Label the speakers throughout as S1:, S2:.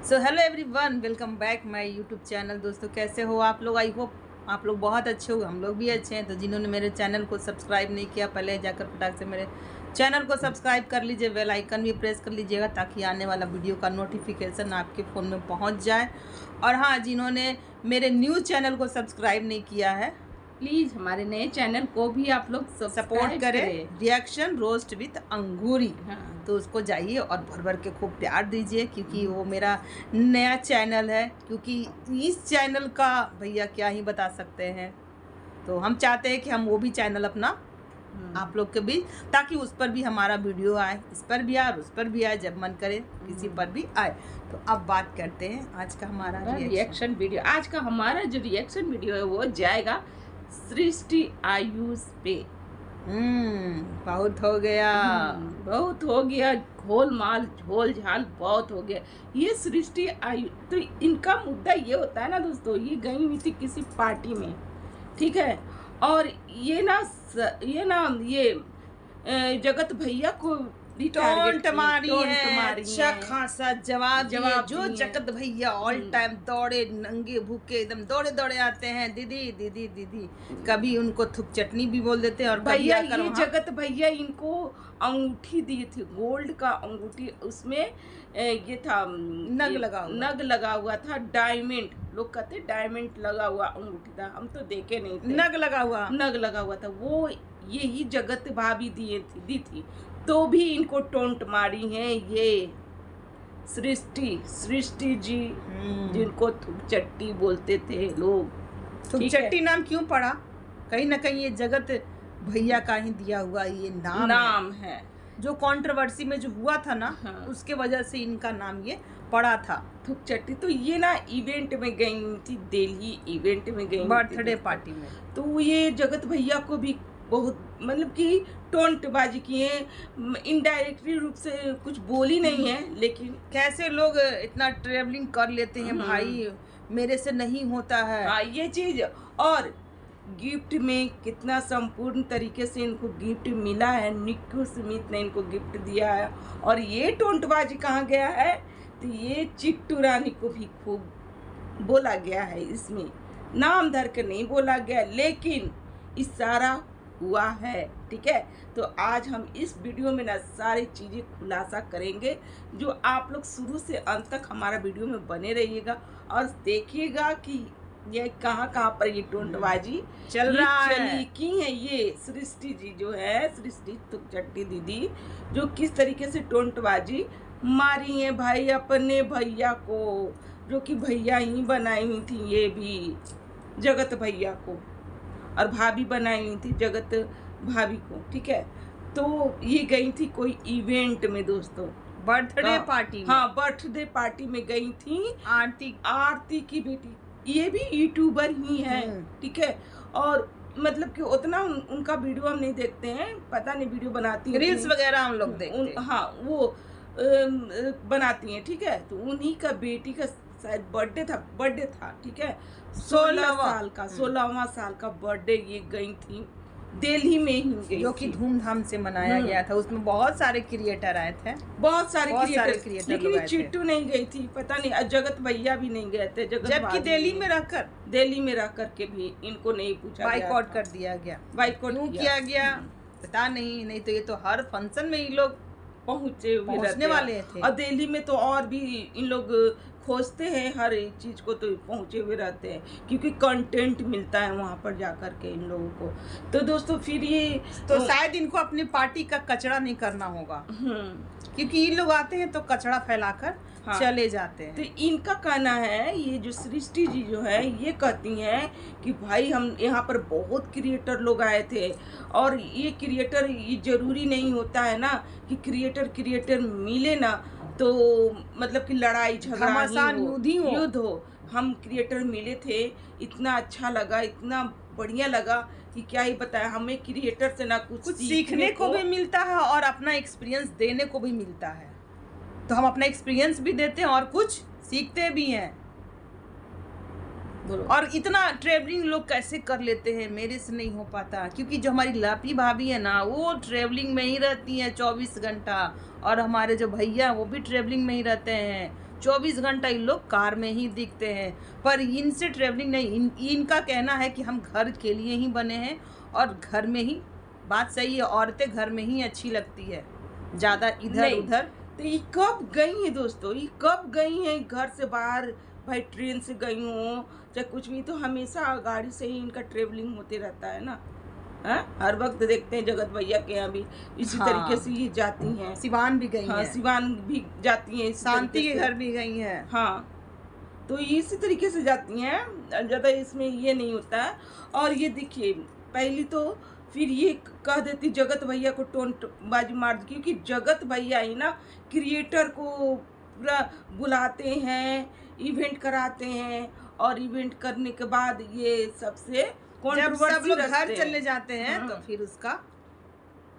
S1: So hello everyone, welcome back my YouTube channel. दोस्तों कैसे हो आप लोग? आई होप आप लोग बहुत अच्छे हो, हम लोग भी अच्छे हैं। तो जिन्होंने मेरे चैनल को सब्सक्राइब नहीं किया, पहले जाकर फटाक से मेरे चैनल को सब्सक्राइब कर लीजिए, बेल आइकन भी प्रेस कर लीजिएगा ताकि आने वाला वीडियो का नोटिफिकेशन आपके फ़ोन में पहुंच जाए। और हाँ, जिन्होंने मेरे न्यू चैनल को सब्सक्राइब नहीं किया है,
S2: प्लीज हमारे नए चैनल को भी आप लोग
S1: सपोर्ट करें। रिएक्शन रोस्ट विथ अंगूरी,
S2: हाँ।
S1: तो उसको जाइए और भर भर के खूब प्यार दीजिए, क्योंकि वो मेरा नया चैनल है। क्योंकि इस चैनल का भैया क्या ही बता सकते हैं, तो हम चाहते हैं कि हम वो भी चैनल अपना आप लोग के बीच, ताकि उस पर भी हमारा वीडियो आए, इस पर भी आए और उस पर भी आए, जब मन करे किसी पर भी आए। तो अब बात करते हैं आज का हमारा
S2: रिएक्शन वीडियो। आज का हमारा जो रिएक्शन वीडियो है वो जाएगा सृष्टि आयुष पे।
S1: बहुत हो गया,
S2: बहुत हो गया, घोलमाल झोल झाल बहुत हो गया। ये सृष्टि आयुष, तो इनका मुद्दा ये होता है ना दोस्तों, ये गई हुई थी किसी पार्टी में, ठीक है। और ये जगत भैया को
S1: टोंट मारी है, अच्छा खासा जवाब दिए। जो जगत भैया ऑल टाइम दौड़े नंगे भूखे एकदम दौड़े दौड़े आते हैं, दीदी दीदी दीदी। कभी उनको थुक चटनी भी बोल देते हैं। और
S2: भैया ये जगत भैया इनको अंगूठी दी थी, गोल्ड का अंगूठी, उसमें ये था नग लगा हुआ था, डायमंड, लोग कहते डायमंड लगा हुआ अंगूठी था, हम तो देखे नहीं थे।
S1: नग लगा हुआ था, वो
S2: यही जगत भाभी दी थी। तो भी इनको टोंट मारी है ये सृष्टि जी, जिनको थुक चट्टी बोलते थे लोग।
S1: थुक चट्टी नाम क्यों पड़ा? कहीं ना कहीं ये जगत भैया का ही दिया हुआ ये नाम है। जो कंट्रोवर्सी में जो हुआ था ना, हाँ। उसके वजह से इनका नाम ये पड़ा था,
S2: थुक चट्टी। तो ये ना इवेंट में गई थी, दिल्ली इवेंट में गई,
S1: बर्थडे पार्टी में।
S2: तो ये जगत भैया को भी बहुत मतलब कि टोंटबाजी किए, इनडायरेक्टली रूप से कुछ बोली नहीं है, लेकिन
S1: कैसे लोग इतना ट्रेवलिंग कर लेते हैं भाई, मेरे से नहीं होता है।
S2: हाँ, ये चीज। और गिफ्ट में कितना संपूर्ण तरीके से इनको गिफ्ट मिला है, निक्कू स्मिथ ने इनको गिफ्ट दिया है। और ये टोंटबाजी कहाँ गया है, तो ये चिट्टू रानी को भी खूब बोला गया है, इसमें नाम धर के नहीं बोला गया, लेकिन इशारा हुआ है, ठीक है। तो आज हम इस वीडियो में ना सारी चीजें खुलासा करेंगे, जो आप लोग शुरू से अंत तक हमारा वीडियो में बने रहिएगा और देखिएगा कि ये कहाँ पर ये टोंटबाजी
S1: चल रहा है
S2: की है। ये सृष्टि जी जो है, सृष्टि थुक चट्टी दीदी, जो किस तरीके से टोंटबाजी मारी है भाई अपने भैया को, जो कि भैया ही बनाई हुई थी, ये भी जगत भैया को, और भाभी बनाई हुई थी जगत भाभी को, ठीक है। तो ये गई थी कोई इवेंट में दोस्तों,
S1: बर्थडे पार्टी।
S2: हाँ, बर्थडे पार्टी में गई थी आरती की बेटी, ये भी यूट्यूबर ही है, ठीक है। और मतलब कि उतना उनका वीडियो हम नहीं देखते हैं, पता नहीं वीडियो बनाती हैं,
S1: रील्स वगैरह हम लोग देखते हैं।
S2: हाँ, वो बनाती हैं, ठीक है। तो उन्हीं का बेटी का शायद बर्थडे था, ठीक है। 16वां साल का बर्थडे ये गई थी, दिल्ली में ही गई, जो कि
S1: धूमधाम से मनाया गया था। उसमें बहुत सारे क्रिएटर आए थे,
S2: बहुत सारे क्रिएटर, लेकिन चिट्टू नहीं गई थी, पता नहीं, जगत भैया भी नहीं गए थे,
S1: जबकि दिल्ली में रह कर
S2: के भी इनको नहीं पूछा,
S1: बाइकआउट कर दिया गया।
S2: बाइकआउट
S1: क्यों किया गया पता नहीं तो ये तो हर फंक्शन में ये लोग पहुंचने वाले थे।
S2: और दिल्ली में तो और भी इन लोग खोजते हैं, हर एक चीज को तो पहुंचे हुए रहते हैं, क्योंकि कंटेंट मिलता है वहां पर जाकर के इन लोगों को। तो दोस्तों फिर ये
S1: तो शायद इनको अपनी पार्टी का कचरा नहीं करना होगा, क्योंकि ये लोग आते हैं तो कचरा फैलाकर चले जाते हैं।
S2: तो इनका कहना है, ये जो सृष्टि जी जो है, ये कहती हैं कि भाई हम यहाँ पर बहुत क्रिएटर लोग आए थे, और ये क्रिएटर, ये जरूरी नहीं होता है ना कि क्रिएटर मिले ना तो मतलब कि लड़ाई झगड़ा युद्ध हो। हम क्रिएटर मिले थे, इतना अच्छा लगा, इतना बढ़िया लगा कि क्या ही बताया, हमें क्रिएटर से ना कुछ
S1: सीखने को भी मिलता है और अपना एक्सपीरियंस देने को भी मिलता है। तो हम अपना एक्सपीरियंस भी देते हैं और कुछ सीखते भी हैं। और इतना ट्रेवलिंग लोग कैसे कर लेते हैं, मेरे से नहीं हो पाता, क्योंकि जो हमारी लापी भाभी है ना, वो ट्रेवलिंग में ही रहती हैं 24 घंटा, और हमारे जो भैया वो भी ट्रेवलिंग में ही रहते हैं 24 घंटा इन लोग कार में ही दिखते हैं। पर इनसे ट्रैवलिंग नहीं, इनका कहना है कि हम घर के लिए ही बने हैं और घर में ही, बात सही है, औरतें घर में ही अच्छी लगती है, ज़्यादा इधर
S2: नहीं,
S1: उधर।
S2: तो ये कब गई हैं दोस्तों, ये कब गई हैं घर से बाहर? भाई ट्रेन से गई हो चाहे कुछ भी, तो हमेशा गाड़ी से ही इनका ट्रेवलिंग होते रहता है ना। हर वक्त देखते हैं जगत भैया के यहाँ भी इसी
S1: हाँ।
S2: तरीके से ये जाती हैं।
S1: सिवान भी गई
S2: हाँ,
S1: हैं,
S2: सिवान भी जाती हैं, इसी
S1: शांति
S2: तरीके
S1: के
S2: से।
S1: घर भी गई हैं।
S2: हाँ, तो इसी तरीके से जाती हैं, ज़्यादा इसमें ये नहीं होता है। और ये देखिए, पहली तो फिर ये कह देती जगत भैया को टोंट बाजी मार दी, क्योंकि जगत भैया ही ना क्रिएटर को पूरा बुलाते हैं, इवेंट कराते हैं, और इवेंट करने के बाद ये सबसे
S1: जब सब
S2: कंट्रोवर्सी
S1: लोग घर
S2: रखते
S1: चले
S2: हैं।
S1: जाते हैं
S2: हाँ।
S1: तो फिर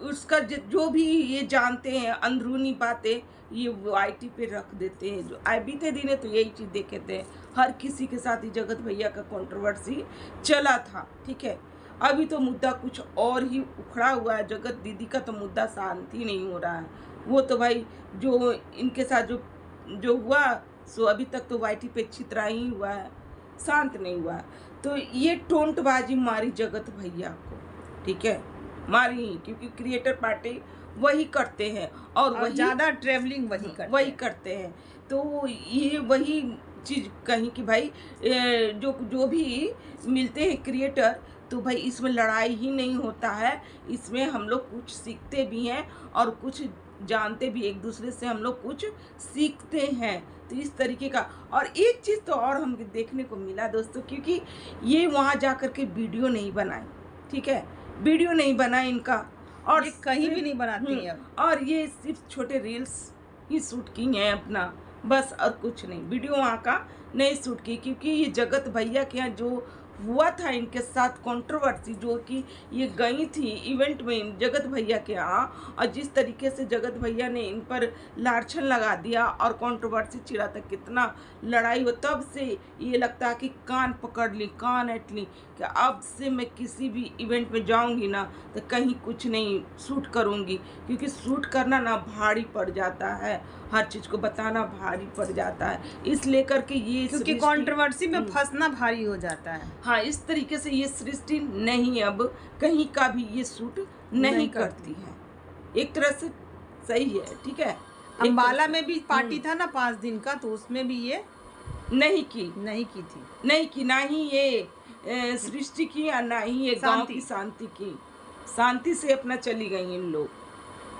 S2: उसका जो भी ये जानते हैं अंदरूनी बातें, ये वाईटी पे रख देते हैं। जो बीते दिन है तो यही चीज़ देखे थे, हर किसी के साथ ही जगत भैया का कंट्रोवर्सी चला था। ठीक है, अभी तो मुद्दा कुछ और ही उखड़ा हुआ है। जगत दीदी का तो मुद्दा शांति नहीं हो रहा है। वो तो भाई जो इनके साथ जो हुआ सो अभी तक तो वाईटी पे छितरा ही हुआ है, शांत नहीं हुआ है। तो ये टोंटबाजी मारी जगत भैया को, ठीक है, मारी, क्योंकि क्रिएटर पार्टी वही करते हैं और वही
S1: ज़्यादा ट्रैवलिंग वही
S2: करते हैं। तो ये वही चीज़ कहीं कि भाई जो भी मिलते हैं क्रिएटर, तो भाई इसमें लड़ाई ही नहीं होता है, इसमें हम लोग कुछ सीखते भी हैं और कुछ जानते भी, एक दूसरे से हम लोग कुछ सीखते हैं। तो इस तरीके का, और एक चीज़ तो और हम देखने को मिला दोस्तों, क्योंकि ये वहाँ जा कर के वीडियो नहीं बनाए, ठीक है, वीडियो नहीं बना इनका, और
S1: ये कहीं भी नहीं बनाती हैं अब।
S2: और ये सिर्फ छोटे रील्स ही शूट की हैं अपना, बस, और कुछ नहीं, वीडियो वहाँ का नहीं शूट की। क्योंकि ये जगत भैया के यहाँ जो हुआ था इनके साथ कंट्रोवर्सी, जो कि ये गई थी इवेंट में जगत भैया के यहाँ, और जिस तरीके से जगत भैया ने इन पर लारछन लगा दिया और कंट्रोवर्सी छिड़ा था, कितना लड़ाई हो, तब से ये लगता है कि कान पकड़ ली, कान ऐट ली, कि अब से मैं किसी भी इवेंट में जाऊंगी ना तो कहीं कुछ नहीं शूट करूंगी, क्योंकि शूट करना ना भारी पड़ जाता है, हर चीज़ को बताना भारी पड़ जाता है, इस लेकर के ये
S1: क्योंकि कंट्रोवर्सी में फंसना भारी हो जाता है।
S2: हाँ, इस तरीके से ये सृष्टि नहीं अब कहीं का भी ये शूट नहीं करती है। एक तरह से सही है, ठीक है।
S1: अम्बाला में भी पार्टी था ना 5 दिन का, तो उसमें भी ये
S2: नहीं की, ना ही ये सृष्टि की, या ना ही ये गांव की शांति की, शांति से अपना चली गई इन लोग,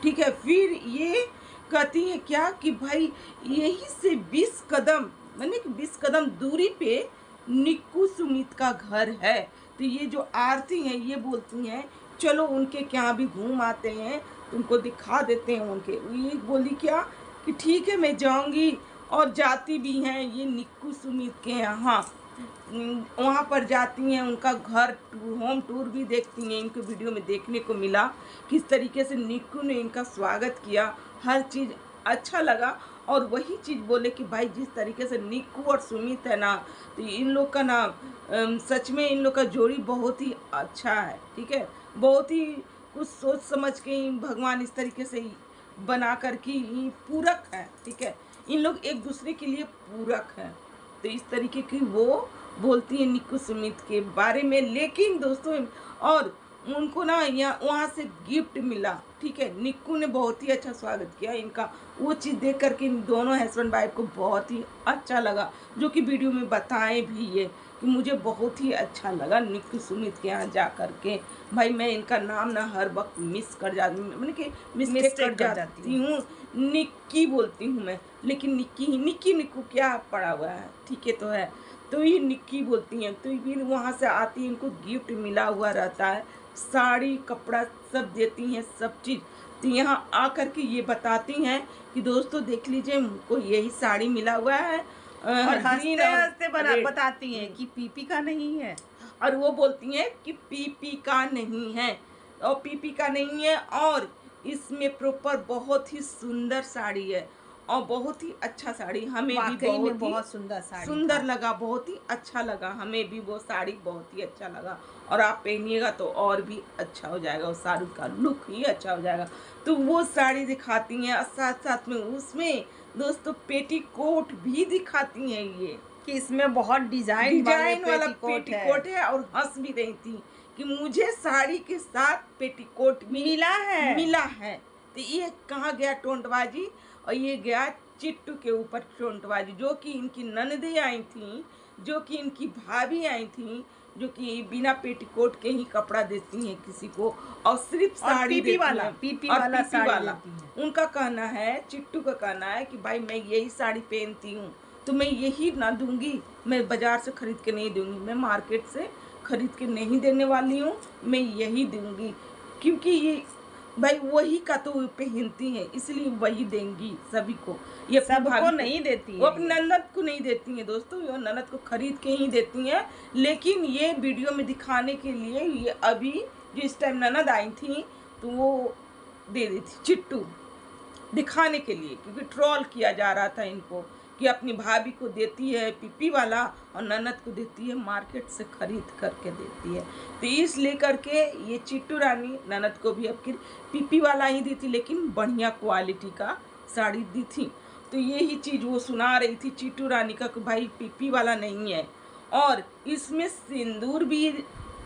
S2: ठीक है। फिर ये कहती है क्या कि भाई यही से 20 कदम, मैंने कि 20 कदम दूरी पे निक्कू सुमित का घर है। तो ये जो आरती है ये बोलती हैं चलो उनके क्या भी घूम आते हैं, तुमको दिखा देते हैं उनके। ये बोली क्या कि ठीक है मैं जाऊंगी, और जाती भी हैं ये निक्कू सुमित के यहाँ, वहाँ पर जाती हैं, उनका घर होम टूर भी देखती हैं। इनको वीडियो में देखने को मिला किस तरीके से निक्कू ने इनका स्वागत किया, हर चीज़ अच्छा लगा। और वही चीज़ बोले कि भाई जिस तरीके से निक्कू और सुमित है ना, तो इन लोग का ना सच में इन लोग का जोड़ी बहुत ही अच्छा है, ठीक है, बहुत ही कुछ सोच समझ के भगवान इस तरीके से बना कर के पूरक है, ठीक है, इन लोग एक दूसरे के लिए पूरक हैं। तो इस तरीके की वो बोलती है निक्कू सुमित के बारे में। लेकिन दोस्तों, और उनको ना यहाँ वहाँ से गिफ्ट मिला, ठीक है, निक्कू ने बहुत ही अच्छा स्वागत किया इनका, वो चीज़ देख करके इन दोनों हस्बैंड वाइफ को बहुत ही अच्छा लगा, जो कि वीडियो में बताएं भी ये कि मुझे बहुत ही अच्छा लगा निक्कू सुमित के यहाँ जा कर के। भाई मैं इनका नाम ना हर वक्त मिस कर जाती हूँ, मैंने कि मिस्टेक कर जाती हूँ, निक्की बोलती हूँ मैं, लेकिन निक्की ही निक्कू क्या पड़ा हुआ है, ठीक है, तो है, तो ये निक्की बोलती हैं। तो ये वहाँ से आती है, इनको गिफ्ट मिला हुआ रहता है, साड़ी कपड़ा सब देती हैं, सब चीज़। तो यहाँ आकर के ये बताती हैं कि दोस्तों देख लीजिए मुझको यही साड़ी मिला हुआ है,
S1: और हंसते बताती हैं कि पीपी का नहीं है,
S2: और वो बोलती हैं कि पीपी का नहीं है, और पीपी का नहीं है, और इसमें प्रॉपर बहुत ही सुंदर साड़ी है, और बहुत ही अच्छा साड़ी, हमें भी
S1: बहुत सुंदर साड़ी
S2: सुंदर लगा, बहुत ही अच्छा लगा, हमें भी वो साड़ी बहुत ही अच्छा लगा, और आप पहनिएगा तो और भी अच्छा हो जाएगा, उस साड़ी का लुक ही अच्छा हो जाएगा। तो वो साड़ी दिखाती हैं, और साथ साथ में उसमें दोस्तों पेटीकोट भी दिखाती हैं ये
S1: कि इसमें बहुत डिजाइन
S2: वाला पेटीकोट है और हंस भी रही थी कि मुझे साड़ी के साथ पेटीकोट मिला है। तो ये कहाँ गया टोंटबाजी, और ये गया चिट्टू के ऊपर टोंटबाजी, जो कि इनकी ननदें आई थी, जो कि इनकी भाभी आई थी, जो कि बिना पेटीकोट के ही कपड़ा देती हैं किसी को, और सिर्फ साड़ी
S1: पीपी वाला
S2: उनका कहना है, चिट्टू का कहना है कि भाई मैं यही साड़ी पहनती हूँ तो मैं यही ना दूंगी, मैं बाजार से खरीद के नहीं दूंगी, मैं मार्केट से खरीद के नहीं देने वाली हूँ, मैं यही दूंगी, क्योंकि ये भाई वही का तो पहनती हैं इसलिए वही देंगी सभी को। ये
S1: सबको नहीं देती,
S2: वो अपनी ननद को नहीं देती हैं दोस्तों, वो ननद को खरीद के ही देती हैं। लेकिन ये वीडियो में दिखाने के लिए ये अभी जो इस टाइम ननद आई थी तो वो दे दी थी चिट्टू, दिखाने के लिए, क्योंकि ट्रोल किया जा रहा था इनको कि अपनी भाभी को देती है पीपी वाला और ननद को देती है मार्केट से खरीद करके देती है। तो इस लेकर के ये चिट्टू रानी ननद को भी अब फिर पीपी वाला ही दी थी, लेकिन बढ़िया क्वालिटी का साड़ी दी थी। तो यही चीज़ वो सुना रही थी चिट्टू रानी का कि भाई पीपी वाला नहीं है, और इसमें सिंदूर भी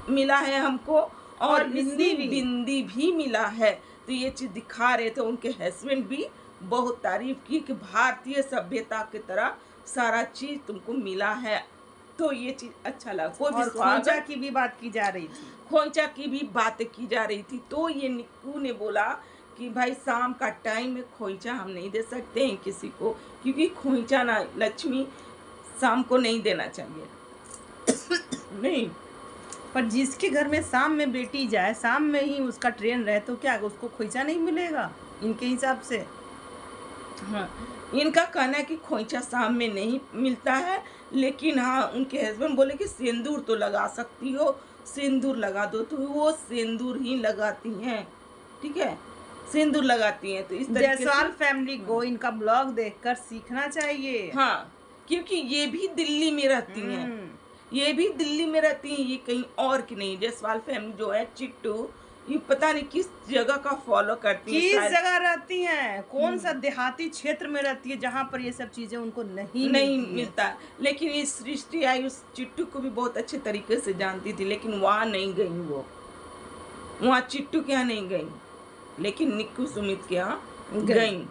S2: मिला है हमको और बिंदी भी मिला है। तो ये चीज़ दिखा रहे थे, उनके हस्बैंड भी बहुत तारीफ की कि भारतीय सभ्यता की तरह सारा चीज तुमको मिला है। तो ये चीज अच्छा लगा। कोई भी
S1: खोंचा की भी बात की जा रही थी,
S2: खोंचा की भी बात की जा रही थी। तो ये निक्कू ने बोला कि भाई शाम का टाइम में खोंचा हम नहीं दे सकते हैं किसी को, क्योंकि खोंचा ना लक्ष्मी शाम को नहीं देना चाहिए नहीं,
S1: पर जिसके घर में शाम में बेटी जाए, शाम में ही उसका ट्रेन रहे, तो क्या उसको खोंचा नहीं मिलेगा इनके हिसाब से?
S2: हाँ, इनका कहना है कि खोंचा शाम में नहीं मिलता है, लेकिन हाँ उनके हस्बैंड बोले कि सिंदूर तो लगा सकती हो, सिंदूर लगा दो, तो वो सिंदूर ही लगाती हैं। ठीक है, सिंदूर लगाती हैं। तो इस तरीके से
S1: जायसवाल फैमिली को इनका ब्लॉग देखकर सीखना चाहिए।
S2: हाँ, क्योंकि ये भी दिल्ली में रहती हैं, ये भी दिल्ली में रहती हैं, ये कहीं और की नहीं। जायसवाल फैमिली जो है चिट्टू, ये पता नहीं किस जगह का फॉलो करती है,
S1: किस जगह रहती हैं, कौन सा देहाती क्षेत्र में रहती है जहाँ पर ये सब चीजें उनको नहीं
S2: मिलता। लेकिन ये सृष्टि आई उस चिट्टू को भी बहुत अच्छे तरीके से जानती थी, लेकिन वहाँ नहीं गई, वो वहाँ चिट्टू के यहाँ नहीं गई, लेकिन निक्कू सुमित के यहाँ गई।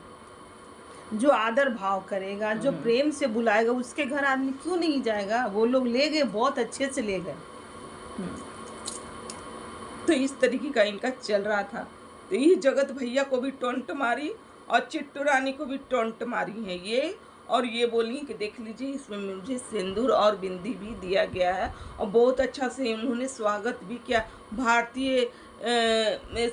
S1: जो आदर भाव करेगा, जो प्रेम से बुलाएगा, उसके घर आदमी क्यों नहीं जाएगा? वो लोग ले गए, बहुत अच्छे से ले गए।
S2: तो इस तरीके का इनका चल रहा था। तो ये जगत भैया को भी टोंट मारी और चिट्टू रानी को भी टोंट मारी है ये, और ये बोली कि देख लीजिए इसमें मुझे सिंदूर और बिंदी भी दिया गया है, और बहुत अच्छा से उन्होंने स्वागत भी किया। भारतीय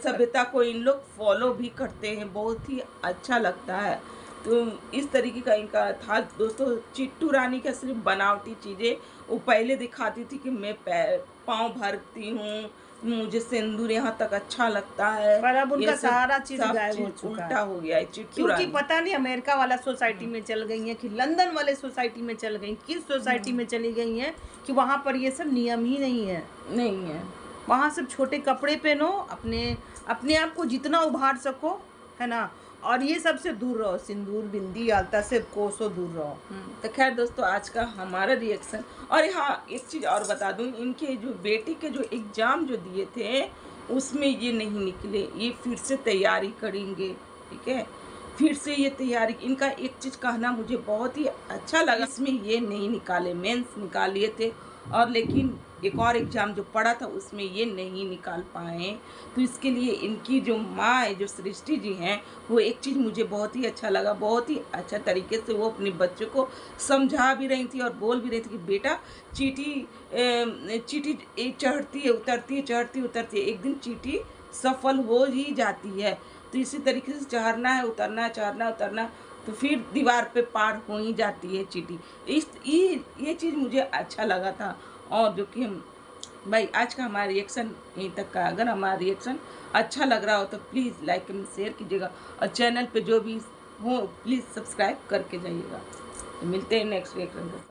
S2: सभ्यता को इन लोग फॉलो भी करते हैं, बहुत ही अच्छा लगता है। तो इस तरीके का इनका था दोस्तों। चिट्टू रानी का सिर्फ बनावटी चीज़ें वो पहले दिखाती थी कि मैं पाँव भरती हूँ, मुझे सिंदूर यहाँ तक अच्छा लगता है,
S1: पर अब उनका सारा चीज गायब हो चुका
S2: उल्टा हो गया है चिट्टू
S1: क्योंकि
S2: रानी।
S1: पता नहीं अमेरिका वाला सोसाइटी में चल गई है कि लंदन वाले सोसाइटी में चल गई, किस सोसाइटी में चली गई है कि वहाँ पर ये सब नियम ही नहीं है। वहाँ सब छोटे कपड़े पहनो, अपने आप को जितना उभार सको, है ना, और ये सबसे दूर रहो, सिंदूर बिंदी आलता से कोसों दूर रहो।
S2: तो खैर दोस्तों, आज का हमारा रिएक्शन। और हाँ, एक चीज़ और बता दूँ, इनके जो बेटी के जो एग्ज़ाम जो दिए थे उसमें ये नहीं निकले, ये फिर से तैयारी करेंगे। ठीक है, फिर से ये तैयारी। इनका एक चीज़ कहना मुझे बहुत ही अच्छा लगा, इसमें ये नहीं निकाले, मेंस निकाल लिए थे, और लेकिन एक और एग्ज़ाम जो पड़ा था उसमें ये नहीं निकाल पाए। तो इसके लिए इनकी जो माँ है, जो सृष्टि जी हैं, वो एक चीज़ मुझे बहुत ही अच्छा लगा, बहुत ही अच्छा तरीके से वो अपने बच्चों को समझा भी रही थी और बोल भी रही थी कि बेटा चीटी चढ़ती है उतरती है, चढ़ती उतरती है, एक दिन चीटी सफल हो ही जाती है। तो इसी तरीके से चढ़ना है, उतरना है, चढ़ना उतरना, तो फिर दीवार पे पार हो ही जाती है चीटी। ये चीज़ मुझे अच्छा लगा था। और जो कि हम भाई आज का हमारा रिएक्शन यहीं तक का। अगर हमारा रिएक्शन अच्छा लग रहा हो तो प्लीज़ लाइक एंड शेयर कीजिएगा, और चैनल पे जो भी हो प्लीज़ सब्सक्राइब करके जाइएगा। तो मिलते हैं नेक्स्ट रिएक्शन के साथ।